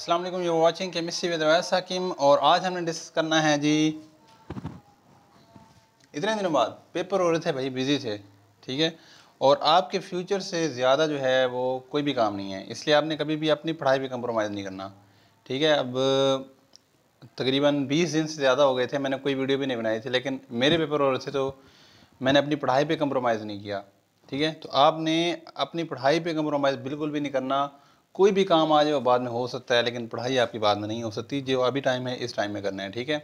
अस्सलाम वालेकुम, you watching chemistry with Awais Hakeem. और आज हमने डिस्कस करना है जी, इतने दिनों बाद पेपर हो रहे थे भाई, बिजी थे, ठीक है। और आपके फ्यूचर से ज़्यादा जो है वो कोई भी काम नहीं है, इसलिए आपने कभी भी अपनी पढ़ाई पे कंप्रोमाइज़ नहीं करना, ठीक है। अब तकरीबन 20 दिन से ज़्यादा हो गए थे, मैंने कोई वीडियो भी नहीं बनाई थी, लेकिन मेरे पेपर हो रहे थे तो मैंने अपनी पढ़ाई पे कंप्रोमाइज़ नहीं किया, ठीक है। तो आपने अपनी पढ़ाई पे कंप्रोमाइज़ बिल्कुल भी नहीं करना। कोई भी काम आ जाए वो बाद में हो सकता है, लेकिन पढ़ाई आपकी बाद में नहीं हो सकती। जो अभी टाइम है इस टाइम में करना है, ठीक है।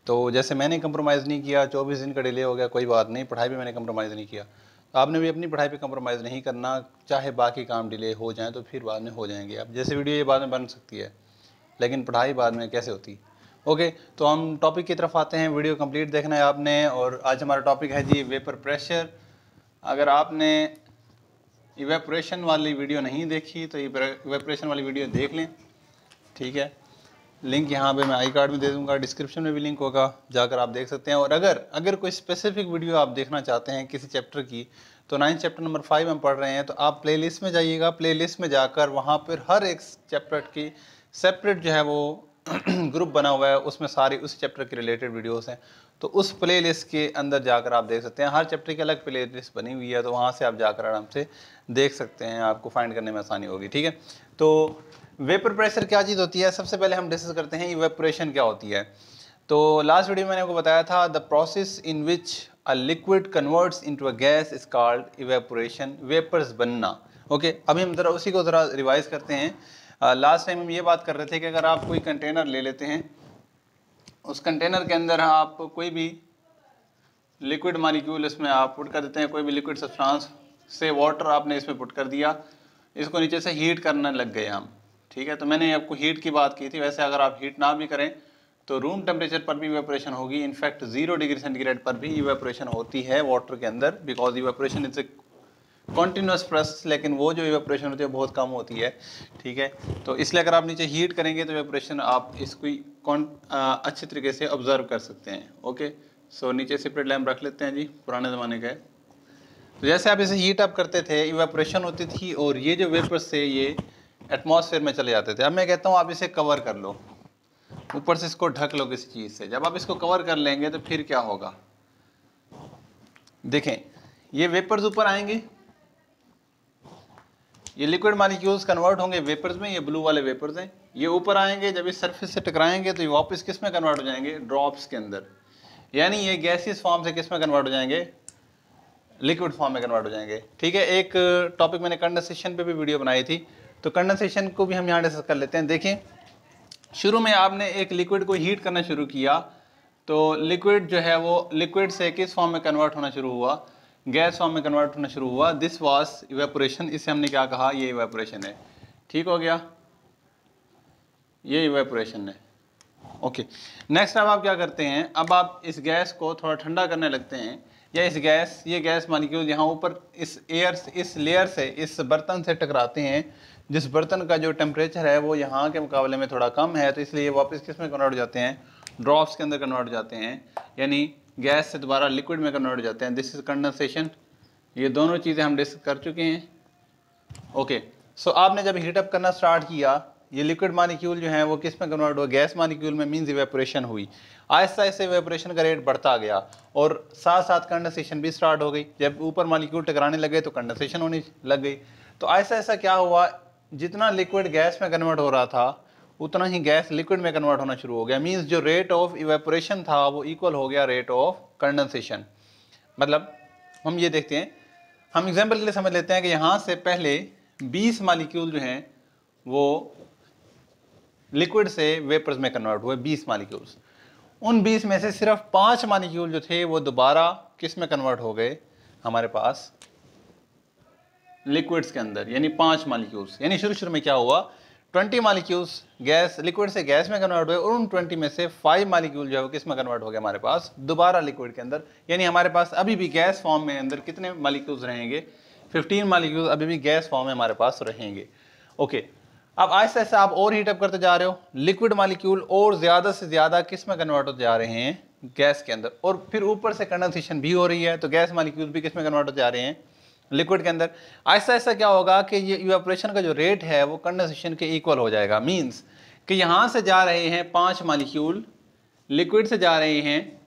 तो जैसे मैंने कंप्रोमाइज़ नहीं किया, 24 दिन का डिले हो गया, कोई बात नहीं, पढ़ाई पे मैंने कंप्रोमाइज़ नहीं किया। तो आपने भी अपनी पढ़ाई पे कंप्रोमाइज़ नहीं करना, चाहे बाकी काम डिले हो जाएँ तो फिर बाद में हो जाएंगे। अब जैसे वीडियो ये बाद में बन सकती है, लेकिन पढ़ाई बाद में कैसे होती। ओके, तो हम टॉपिक की तरफ आते हैं। वीडियो कंप्लीट देखना है आपने। और आज हमारा टॉपिक है जी वेपर प्रेशर। अगर आपने इवेपोरेशन वाली वीडियो नहीं देखी तो इवेपोरेशन वाली वीडियो देख लें, ठीक है। लिंक यहाँ पे मैं आई कार्ड में दे दूँगा, डिस्क्रिप्शन में भी लिंक होगा, जाकर आप देख सकते हैं। और अगर कोई स्पेसिफिक वीडियो आप देखना चाहते हैं किसी चैप्टर की, तो 9 चैप्टर नंबर 5 हम पढ़ रहे हैं, तो आप प्लेलिस्ट में जाइएगा। प्लेलिस्ट में जाकर वहाँ पर हर एक चैप्टर की सेपरेट जो है वो ग्रुप बना हुआ है, उसमें सारी उस चैप्टर के रिलेटेड वीडियोस हैं। तो उस प्लेलिस्ट के अंदर जाकर आप देख सकते हैं, हर चैप्टर की अलग प्लेलिस्ट बनी हुई है, तो वहाँ से आप जाकर आराम से देख सकते हैं, आपको फाइंड करने में आसानी होगी, ठीक है। तो वेपर प्रेशर क्या चीज़ होती है, सबसे पहले हम डिस्कस करते हैं इवेपोरेशन क्या होती है। तो लास्ट वीडियो में मैंने आपको बताया था, the process in which a liquid converts into a gas is called evaporation, vapours बनना। ओके, अभी हम ज़रा उसी को ज़रा रिवाइज करते हैं। लास्ट टाइम हम ये बात कर रहे थे कि अगर आप कोई कंटेनर ले लेते हैं, उस कंटेनर के अंदर आप कोई भी लिक्विड मॉलिक्यूल इसमें आप पुट कर देते हैं, कोई भी लिक्विड सब्सटेंस से वाटर आपने इसमें पुट कर दिया, इसको नीचे से हीट करने लग गए हम, ठीक है। तो मैंने आपको हीट की बात की थी। वैसे अगर आप हीट ना भी करें तो रूम टेम्परेचर पर भी इवेपोरेशन होगी। इनफैक्ट 0 डिग्री सेंटीग्रेड पर भी इवेपोरेशन होती है वाटर के अंदर, because evaporation is a continuous process, लेकिन वो जो इवेपोरेशन होती है बहुत कम होती है, ठीक है। तो इसलिए अगर आप नीचे हीट करेंगे तो इवेपोरेशन आप इसको अच्छे तरीके से ऑब्जर्व कर सकते हैं। ओके, सो नीचे सेपरेट लैम्प रख लेते हैं जी, पुराने ज़माने का है। तो जैसे आप इसे हीट अप करते थे, इवेपोरेशन होती थी और ये जो वेपर्स थे ये एटमॉस्फेयर में चले जाते थे। अब मैं कहता हूँ आप इसे कवर कर लो, ऊपर से इसको ढक लो किसी चीज़ से। जब आप इसको कवर कर लेंगे तो फिर क्या होगा, देखें, ये वेपर्स ऊपर आएंगे, ये लिक्विड मॉलिक्यूल्स कन्वर्ट होंगे वेपर्स में, ये ब्लू वाले वेपर्स हैं, ये ऊपर आएंगे, जब इस सरफेस से टकराएंगे तो ये वापस किस में कन्वर्ट हो जाएंगे, ड्रॉप्स के अंदर। यानी ये गैसियस फॉर्म से किस में कन्वर्ट हो जाएंगे, लिक्विड फॉर्म में कन्वर्ट हो जाएंगे, ठीक है। एक टॉपिक मैंने कंडेंसेशन पे भी वीडियो बनाई थी, तो कंडेंसेशन को भी हम यहाँ डिस्कस कर लेते हैं। देखें, शुरू में आपने एक लिक्विड को हीट करना शुरू किया, तो लिक्विड जो है वो लिक्विड से किस फॉर्म में कन्वर्ट होना शुरू हुआ, गैस फॉर्म में कन्वर्ट होना शुरू हुआ। This was evaporation. इसे हमने क्या कहा, ये इवेपोरेशन है, ठीक हो गया, ये इवेपोरेशन है। ओके, नेक्स्ट अब आप क्या करते हैं, अब आप इस गैस को थोड़ा ठंडा करने लगते हैं, या ये गैस मॉलिक्यूल यहाँ ऊपर इस इस लेयर से, इस बर्तन से टकराते हैं, जिस बर्तन का जो टेम्परेचर है वो यहाँ के मुकाबले में थोड़ा कम है, तो इसलिए ये वापस किस में कन्वर्ट हो जाते हैं, ड्रॉप्स के अंदर कन्वर्ट हो जाते हैं, यानी गैस से दोबारा लिक्विड में कन्वर्ट हो जाते हैं। This is condensation. ये दोनों चीज़ें हम डिस्कस कर चुके हैं। ओके, सो आपने जब हीटअप करना स्टार्ट किया, ये लिक्विड मॉलिक्यूल जो है वो किस में कन्वर्ट हुआ, गैस मॉलिक्यूल में, मींस इवेपोरेशन हुई। आहिस्ता आहिस्ता इवेपोरेशन का रेट बढ़ता गया और साथ साथ कंडेंसेशन भी स्टार्ट हो गई। जब ऊपर मॉलिक्यूल टकराने लगे तो कंडेंसेशन होने लग गई। तो आहिस्ता आहिस्ता क्या हुआ, जितना लिक्विड गैस में कन्वर्ट हो रहा था उतना ही गैस लिक्विड में कन्वर्ट होना शुरू हो गया। मींस जो रेट ऑफ इवेपोरेशन था वो इक्वल हो गया रेट ऑफ कंडेंसेशन। मतलब हम ये देखते हैं, हम एग्जाम्पल के लिए समझ लेते हैं कि यहाँ से पहले 20 मॉलिक्यूल जो हैं वो लिक्विड से वेपर्स में कन्वर्ट हुए, 20 मॉलिक्यूल्स। उन 20 में से सिर्फ 5 मॉलिक्यूल जो थे वो दोबारा किस में कन्वर्ट हो गए, हमारे पास लिक्विड्स के अंदर, यानी 5 मॉलिक्यूल्स। यानी शुरू में क्या हुआ, 20 मॉलिक्यूल्स गैस लिक्विड से गैस में कन्वर्ट हुए, और उन 20 में से 5 मॉलिक्यूल जो है वो किस में कन्वर्ट हो गया, हमारे पास दोबारा लिक्विड के अंदर। यानी हमारे पास अभी भी गैस फॉर्म में अंदर कितने मॉलिक्यूल्स रहेंगे, 15 मॉलिक्यूल अभी भी गैस फॉर्म में हमारे पास रहेंगे। ओके, अब आहिस्ता आहिस्ता आप और हीटअप करते जा रहे हो, लिक्विड मॉलिक्यूल और ज़्यादा से ज़्यादा किस में कन्वर्ट होते जा रहे हैं, गैस के अंदर, और फिर ऊपर से कंडेंसेशन भी हो रही है, तो गैस मॉलिक्यूल भी किस में कन्वर्ट होते जा रहे हैं, लिक्विड के अंदर। आहिस्ता आहिस्ता क्या होगा कि ये इवेपोरेशन का जो रेट है वो कंडेंसेशन के इक्वल हो जाएगा। मींस कि यहाँ से जा रहे हैं 5 मालिक्यूल, लिक्विड से जा रहे हैं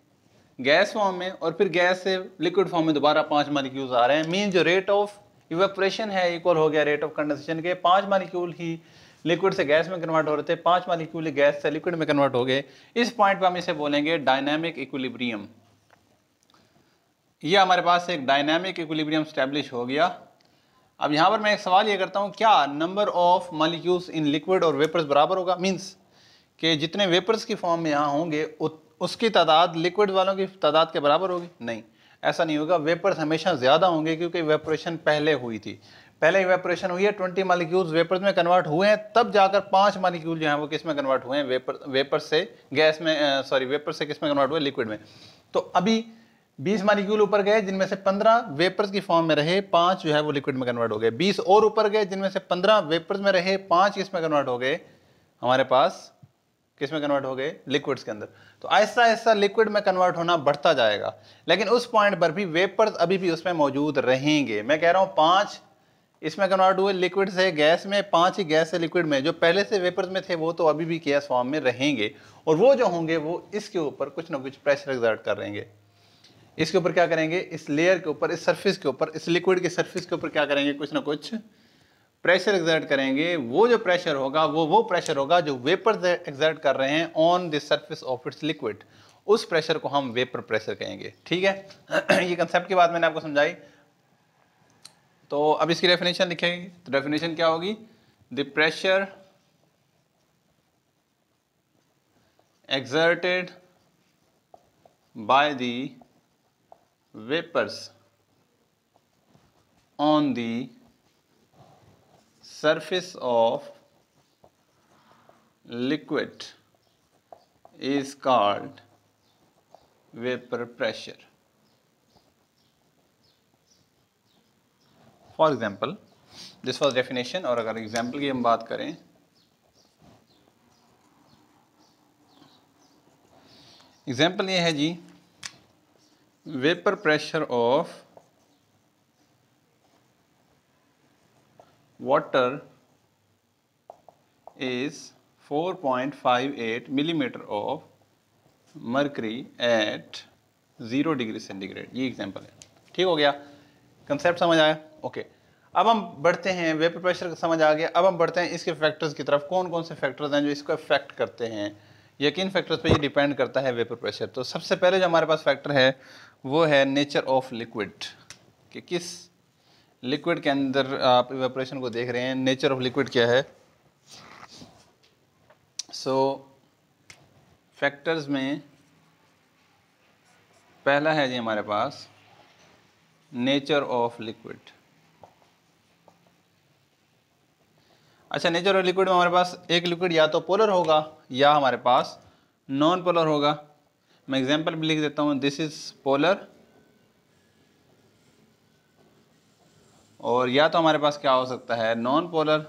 गैस फॉर्म में, और फिर गैस से लिक्विड फॉर्म में दोबारा 5 मालिक्यूल्स आ रहे हैं। मीन जो रेट ऑफ इवेपोरेशन है इक्वल हो गया रेट ऑफ कंडेंसेशन के। 5 मालिक्यूल ही लिक्विड से गैस में कन्वर्ट हो रहे थे, 5 मालिक्यूल गैस से लिक्विड में कन्वर्ट हो गए। इस पॉइंट पर हम इसे बोलेंगे डायनामिक इक्विलिब्रियम। ये हमारे पास एक डायनामिक इक्विलिब्रियम स्टैब्लिश हो गया। अब यहाँ पर मैं एक सवाल ये करता हूँ, क्या number of molecules in liquid और वेपर्स बराबर होगा? मींस कि जितने वेपर्स की फॉर्म में यहाँ होंगे उसकी तादाद लिक्विड वालों की तादाद के बराबर होगी? नहीं, ऐसा नहीं होगा। वेपर्स हमेशा ज़्यादा होंगे क्योंकि इवेपोरेशन पहले हुई थी। पहले इवेपोरेशन हुई है, 20 मालिक्यूल्स वेपर्स में कन्वर्ट हुए हैं, तब जाकर 5 मालिक्यूल जो हैं वो किस में कन्वर्ट हुए हैं? वेपर से गैस में, सॉरी वेपर से किस में कन्वर्ट हुए? लिक्विड में। तो अभी 20 मालिक्यूल ऊपर गए जिनमें से 15 वेपर्स की फॉर्म में रहे, 5 जो है वो लिक्विड में कन्वर्ट हो गए। 20 और ऊपर गए जिनमें से 15 वेपर्स में रहे, 5 किस में कन्वर्ट हो गए? हमारे पास किस में कन्वर्ट हो गए? लिक्विड्स के अंदर। तो ऐसा ऐसा लिक्विड में कन्वर्ट होना बढ़ता जाएगा, लेकिन उस पॉइंट पर भी वेपर्स अभी भी उसमें मौजूद रहेंगे। मैं कह रहा हूँ 5 इसमें कन्वर्ट हुए लिक्विड से गैस में, 5 ही गैस से लिक्विड में। जो पहले से वेपर्स में थे वो तो अभी भी गैस फॉर्म में रहेंगे, और वो जो होंगे वो इसके ऊपर कुछ ना कुछ प्रेशर एक्सर्ट कर रहेंगे। इसके ऊपर क्या करेंगे? इस लेयर के ऊपर, इस सरफेस के ऊपर, इस लिक्विड के सरफेस के ऊपर क्या करेंगे? कुछ ना कुछ प्रेशर एक्सर्ट करेंगे। वो जो प्रेशर होगा वो प्रेशर होगा जो वेपर एक्सर्ट कर रहे हैं on the surface of its liquid. उस प्रेशर को हम वेपर प्रेशर कहेंगे। ठीक है ये कंसेप्ट की बात मैंने आपको समझाई। तो अब इसकी डेफिनेशन लिखेंगे। तो डेफिनेशन क्या होगी? The pressure exerted by the vapors on the surface of liquid is called vapor pressure. For example, this was definition, और अगर एग्जाम्पल की हम बात करें, एग्जाम्पल ये है जी, vapor pressure of water is 4.58 millimeter of mercury at 0 degree centigrade. ये example है। ठीक हो गया, कंसेप्ट समझ आया? ओके। अब हम बढ़ते हैं, वेपर प्रेशर समझ आ गया। अब हम बढ़ते हैं इसके फैक्टर्स की तरफ। कौन कौन से फैक्टर्स हैं जो इसको अफेक्ट करते हैं? यकीन फैक्टर्स पे ये डिपेंड करता है वेपर प्रेशर। तो सबसे पहले जो हमारे पास फैक्टर है वो है नेचर ऑफ लिक्विड, कि किस लिक्विड के अंदर आप इवेपोरेशन को देख रहे हैं। नेचर ऑफ लिक्विड क्या है? सो फैक्टर्स में पहला है जी हमारे पास नेचर ऑफ लिक्विड। अच्छा, नेचर ऑफ लिक्विड में हमारे पास एक लिक्विड या तो पोलर होगा या हमारे पास नॉन पोलर होगा। मैं एग्जांपल भी लिख देता हूँ, दिस इज पोलर, और या तो हमारे पास क्या हो सकता है? Non polar.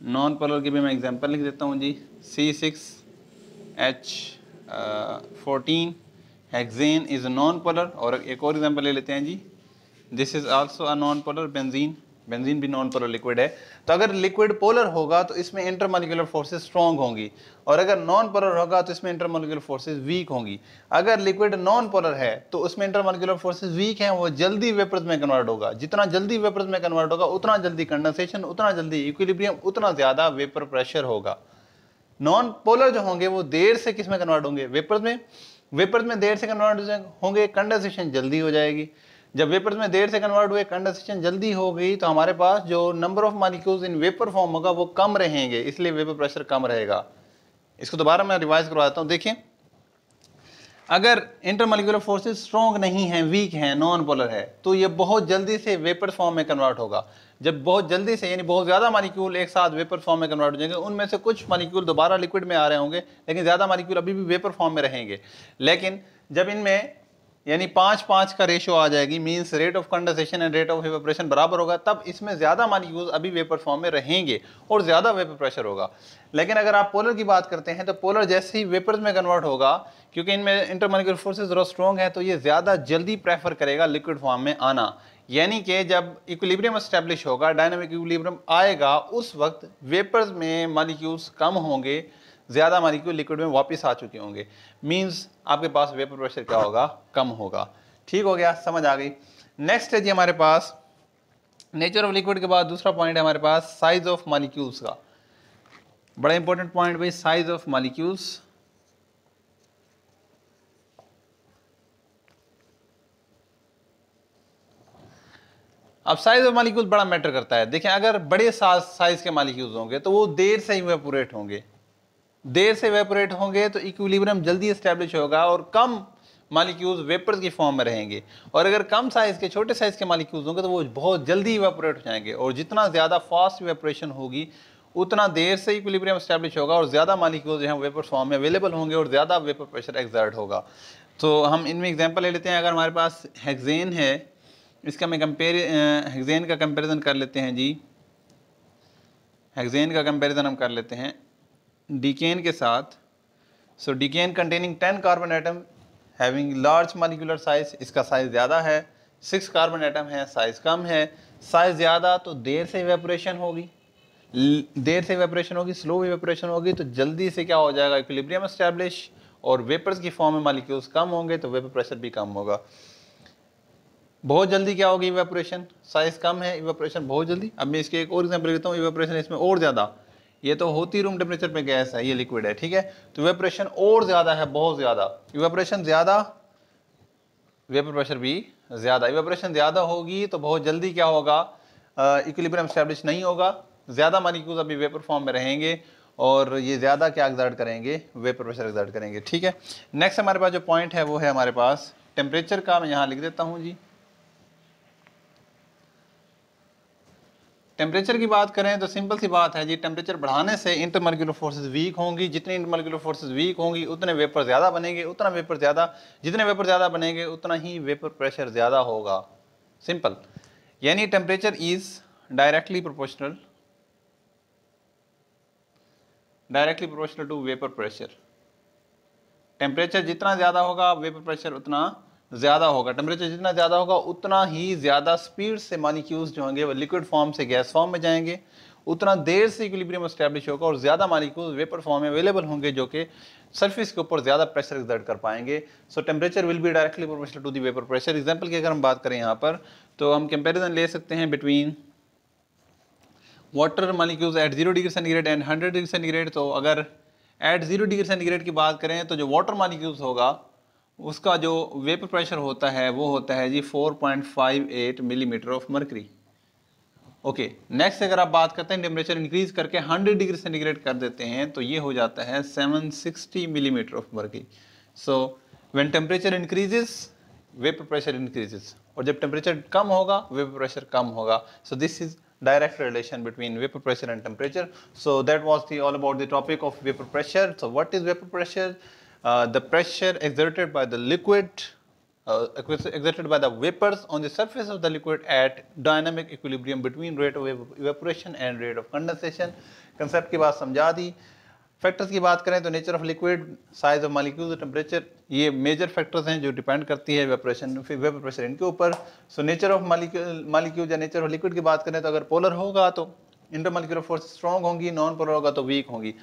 नॉन पोलर की भी मैं एग्जांपल लिख देता हूँ जी, C6H14 hexane is non polar. और एक और एग्जांपल ले लेते हैं जी, this is also a non polar benzene. Benzene भी नॉन पोलर लिक्विड है। तो अगर लिक्विड पोलर होगा तो इसमें इंटरमॉलिक्यूलर फोर्सेस स्ट्रॉन्ग होंगी, और अगर नॉन पोलर होगा तो इसमें इंटरमॉलिक्यूलर फोर्सेस वीक होंगी। अगर लिक्विड नॉन पोलर है तो उसमें इंटरमॉलिक्यूलर फोर्सेस वीक हैं, वो जल्दी वेपर्स में कन्वर्ट होगा। जितना जल्दी वेपर्स में कन्वर्ट होगा उतना जल्दी कंडेंसेशन, उतना जल्दी इक्विलिब्रियम, उतना ज़्यादा वेपर प्रेशर होगा। नॉन पोलर जो होंगे वो देर से किस में कन्वर्ट होंगे? वेपर्स में। वेपर्स में देर से कन्वर्ट होंगे, कंडेंसेशन जल्दी हो जाएगी। जब वेपर्स में देर से कन्वर्ट हुए, कंडेंसेशन जल्दी हो गई, तो हमारे पास जो number of molecules in vapour form होगा वो कम रहेंगे, इसलिए वेपर प्रेशर कम रहेगा। इसको दोबारा मैं रिवाइज करवाता हूँ। देखिए, अगर इंटरमॉलिक्यूलर फोर्सेस स्ट्रॉन्ग नहीं है, वीक है, नॉन पोलर है, तो ये बहुत जल्दी से वेपर फॉर्म में कन्वर्ट होगा। जब बहुत जल्दी से, यानी बहुत ज़्यादा मॉलिक्यूल एक साथ वेपर फॉर्म में कन्वर्ट हो जाएंगे, उनमें से कुछ मॉलिक्यूल दोबारा लिक्विड में आ रहे होंगे, लेकिन ज़्यादा मॉलिक्यूल अभी भी वेपर फॉर्म में रहेंगे। लेकिन जब इनमें यानी 5-5 का रेशियो आ जाएगी, means rate of condensation and rate of evaporation बराबर होगा, तब इसमें ज़्यादा मॉलिक्यूल्स अभी वेपर फॉर्म में रहेंगे और ज़्यादा वेपर प्रेशर होगा। लेकिन अगर आप पोलर की बात करते हैं तो पोलर जैसे ही वेपर्स में कन्वर्ट होगा, क्योंकि इनमें इंटरमॉलिक्यूलर फोर्सेस ज़रा स्ट्रॉन्ग है, तो ये ज़्यादा जल्दी प्रेफर करेगा लिक्विड फॉर्म में आना। यानी कि जब इक्विलिब्रियम एस्टेब्लिश होगा, डायनामिक इक्विलिब्रियम आएगा, उस वक्त वेपर्स में मॉलिक्यूल्स कम होंगे, ज़्यादा मॉलिक्यूल लिक्विड में वापस आ चुके होंगे, मींस आपके पास वेपर प्रेशर क्या होगा, कम होगा। ठीक हो गया, समझ आ गई। नेक्स्ट है जी हमारे पास नेचर ऑफ लिक्विड के बाद दूसरा पॉइंट है हमारे पास साइज ऑफ मॉलिक्यूल्स का। बड़ा इंपॉर्टेंट पॉइंट भाई, साइज ऑफ मॉलिक्यूल्स। अब साइज ऑफ मॉलिक्यूल बड़ा मैटर करता है। देखें, अगर बड़े साइज के मॉलिक्यूल्स होंगे तो वो देर से इवेपोरेट होंगे, देर से इवेपोरेट होंगे तो इक्विलिब्रियम जल्दी एस्टेब्लिश होगा और कम मॉलिक्यूल्स वेपर्स की फॉर्म में रहेंगे। और अगर कम साइज के, छोटे साइज के मॉलिक्यूल्स होंगे तो वो बहुत जल्दी इवेपोरेट हो जाएंगे, और जितना ज़्यादा फास्ट इवेपोरेशन होगी उतना देर से इक्विलिब्रियम एस्टेब्लिश होगा और ज़्यादा मॉलिक्यूल्स जो हैं वेपर फॉर्म में अवेलेबल होंगे और ज़्यादा वेपर प्रेशर एक्सर्ट होगा। तो हम इनमें एग्जांपल ले लेते हैं। अगर हमारे पास हेक्सेन है, इसका मैं हेक्सेन का कंपैरिजन कर लेते हैं जी। हेक्सेन का कंपैरिजन हम कर लेते हैं डिकेन के साथ। So decane containing 10 carbon atom having large molecular size, इसका साइज ज़्यादा है, 6 कार्बन एटम है, साइज कम है। साइज ज़्यादा तो देर से इवेपोरेशन होगी, देर से इवेपोरेशन होगी, स्लो इवेपोरेशन होगी, तो जल्दी से क्या हो जाएगा, इक्विलिब्रियम एस्टैब्लिश, और वेपर्स की फॉर्म में मॉलिक्यूल्स कम होंगे तो वेपर प्रेशर भी कम होगा। बहुत जल्दी क्या होगी इवेपोरेशन, साइज कम है, इवेपोरेशन बहुत जल्दी। अब मैं इसके एक और एग्जांपल लेता हूँ, इवेपोरेशन इसमें और ज़्यादा, ये तो होती रूम टेम्परेचर पे गैस है, ये लिक्विड है, ठीक है, तो इवेपोरेशन और ज़्यादा है, बहुत ज़्यादा। इवेपोरेशन ज़्यादा, वेपर प्रेशर भी ज़्यादा। इवेपोरेशन ज़्यादा होगी तो बहुत जल्दी क्या होगा, इक्विलिब्रियम एस्टैब्लिश नहीं होगा, ज़्यादा मॉलिक्यूल्स अभी वेपर फॉर्म में रहेंगे और ये ज़्यादा क्या एक्सर्ट करेंगे, वेपर प्रेशर एक्सर्ट करेंगे, ठीक है। नेक्स्ट हमारे पास जो पॉइंट है वो है हमारे पास टेम्परेचर का। मैं यहाँ लिख देता हूँ जी। टेम्परेचर की बात करें तो सिंपल सी बात है जी, टेम्परेचर बढ़ाने से इंटरमॉलिक्यूलर फोर्सेस वीक होंगी, जितनी इंटरमॉलिक्यूलर फोर्सेस वीक होंगी उतने वेपर ज़्यादा बनेंगे, उतना वेपर ज़्यादा, जितने वेपर ज़्यादा बनेंगे उतना ही वेपर प्रेशर ज़्यादा होगा, सिंपल। यानी temperature is directly proportional to vapour pressure. Temperature जितना ज़्यादा होगा वेपर प्रेशर उतना ज़्यादा होगा। टेम्परेचर जितना ज़्यादा होगा उतना ही ज़्यादा स्पीड से मॉलिक्यूल्स जो होंगे वो लिक्विड फॉर्म से गैस फॉर्म में जाएंगे, उतना देर से इक्विलिब्रियम एस्टैब्लिश होगा और ज़्यादा मॉलिक्यूल्स वेपर फॉर्म में अवेलेबल होंगे जो कि सरफेस के ऊपर ज़्यादा प्रेशर एक्सर्ट कर पाएंगे। So temperature will be directly proportional to the vapour pressure. Example की अगर हम बात करें यहाँ पर, तो हम कंपेरिजन ले सकते हैं between water molecules at 0 degree centigrade and 100 degree centigrade. तो अगर एट 0 डिग्री सेंटीग्रेड की बात करें तो जो वाटर मॉलिक्यूल्स होगा उसका जो वेपर प्रेशर होता है वो होता है जी 4.58 millimetre of mercury. Okay, next अगर आप बात करते हैं टेम्परेचर इंक्रीज करके 100 डिग्री सेंटीग्रेड कर देते हैं तो ये हो जाता है 760 millimetre of mercury. So when temperature increases vapour pressure increases, और जब टेम्परेचर कम होगा वेपर प्रेशर कम होगा। So this is direct relation between vapor pressure and temperature. So that was all about the topic of vapor pressure. So what is vapor pressure? The pressure exerted by the liquid, exerted by the vapors on the surface of the liquid at dynamic equilibrium between rate of evaporation and rate of condensation. Concept की बात समझा दी। Factors की बात करें तो nature of liquid, size of molecules, temperature, ये major factors हैं जो डिपेंड करती है वेपोरेशन, फिर वेपर प्रेशर इनके ऊपर। सो नेचर ऑफ मॉलिक्यूल या नेचर ऑफ लिक्विड की बात करें तो अगर पोलर होगा तो इंटरमॉलिक्यूलर फोर्स स्ट्रॉन्ग होंगी, नॉन पोलर होगा तो वीक होंगी।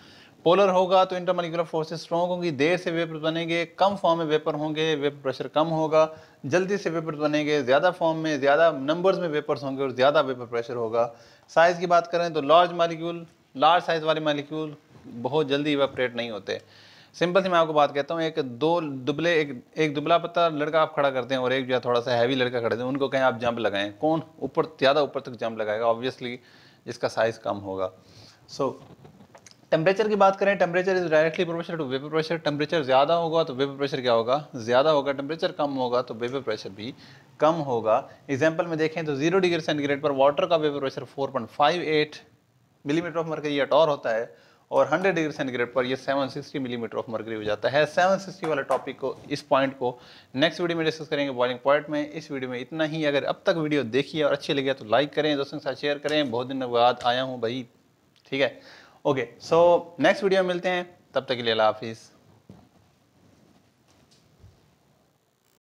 पोलर होगा तो इंटरमॉलिक्यूलर फोर्सेस स्ट्रॉन्ग होंगी, देर से वेपर बनेंगे, कम फॉर्म में वेपर होंगे, वेपर प्रेशर कम होगा। जल्दी से वेपर बनेंगे, ज़्यादा फॉर्म में, ज़्यादा नंबर्स में वेपर्स होंगे और ज़्यादा वेपर प्रेशर होगा। साइज़ की बात करें तो लार्ज मॉलिक्यूल, लार्ज साइज़ वाले मॉलिक्यूल बहुत जल्दी इवेपोरेट नहीं होते। सिंपल सी मैं आपको बात कहता हूँ, एक दुबला पतला लड़का आप खड़ा करते हैं और एक जो है थोड़ा सा हैवी लड़का खड़े हैं, उनको कहें आप जंप लगाएं, कौन ऊपर ज़्यादा ऊपर तक जंप लगाएगा? ऑब्वियसली जिसका साइज़ कम होगा। सो टेम्परेचर की बात करें, temperature is directly proportional to vapour pressure. Temperature ज़्यादा होगा तो वेपर प्रेशर क्या होगा? ज़्यादा होगा। टेम्परेचर कम होगा तो वेपर प्रेशर भी कम होगा। एग्जाम्पल में देखें तो 0 डिग्री सेंटीग्रेड पर वाटर का vapour pressure 4.58 millimetre of mercury या टॉर होता है, और 100 डिग्री सेंटीग्रेड पर ये 760 मिलीमीटर ऑफ मरकरी हो जाता है। 760 वाला टॉपिक को, इस पॉइंट को नेक्स्ट वीडियो में डिस्कस करेंगे बॉइलिंग पॉइंट में। इस वीडियो में इतना ही। अगर अब तक वीडियो देखी और अच्छी लगी तो लाइक करें, दोस्तों के साथ शेयर करें। बहुत दिन बाद आया हूँ भाई, ठीक है। ओके, सो नेक्स्ट वीडियो में मिलते हैं, तब तक के लिए अल्लाह हाफिज़।